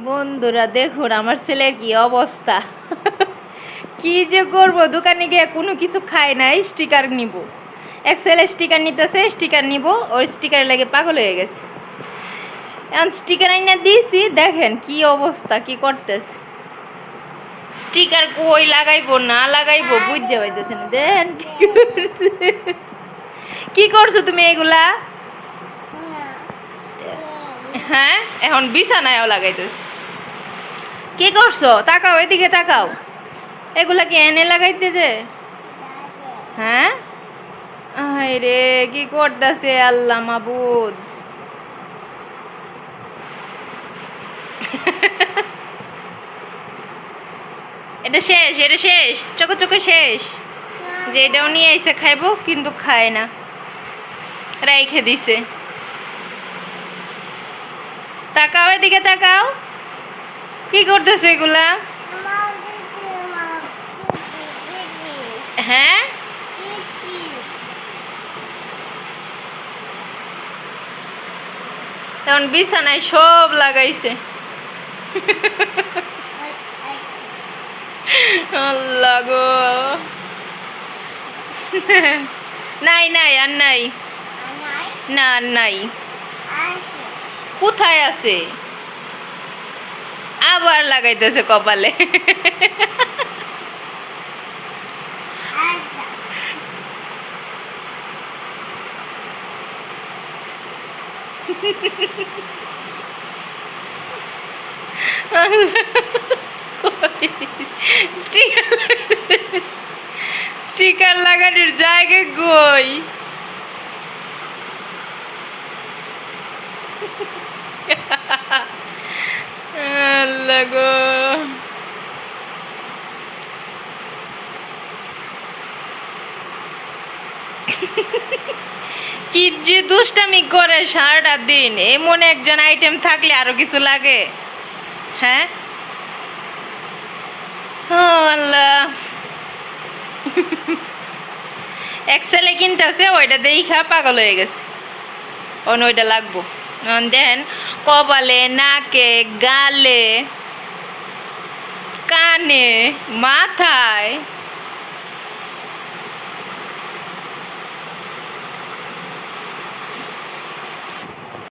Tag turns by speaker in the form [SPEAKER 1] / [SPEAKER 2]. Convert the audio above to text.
[SPEAKER 1] বন্ধুরা দেখুন আমার ছেলের কি অবস্থা। কি যে করব, দোকানে গিয়ে কোনো কিছু খায় না, স্টিকার নিব। এক ছেলে স্টিকার নিতেছে, স্টিকার নিব, ওর স্টিকার লাগে পাগল হয়ে গেছে। এখন স্টিকার আইনা দিয়েছি, দেখেন কি অবস্থা, কি করতেছে। স্টিকার কই লাগাইবো না লাগাইবো বুঝতে পাইতেছে না। দেন কি করছো তুমি এগুলা? হ্যাঁ, এখন বিছানায়ও লাগাইতেছে। কি করছো? তাকাও, এদিকে তাকাও। এগুলা কি এনে লাগাইতে যে? হ্যাঁ, আয় রে, কি করতেছে আল্লাহ মাবুদ। এটা শেষ, এটা শেষ, চোখে চোখে শেষ। যে এটাও নিয়ে এসে খাইবো, কিন্তু খায় না, রাইখে দিছে। তাকাও, এদিকে তাকাও। কি করতেছো এগুলা? হ্যাঁ, তখন বিছানায় সব লাগাইছে। আল্লাহ গো। নাই নাই, আর নাই, না আর নাই। কোথায় আছে? আবার লাগাইতেছে কপালে। স্টিকার লাগানোর জায়গা কই? আল্লাহ গো। কি যে দুষ্টামি করে সারাটা দিন। এমন একজন আইটেম থাকলে আরো কিছু লাগে। হ্যাঁ, ও আল্লাহ। এক ছেলে কিনতেছে, ওইটা দেখা পাগল হয়ে গেছে। ওইটা লাগবো। দেন কপালে, নাকে, গালে, কানে, মাথায়।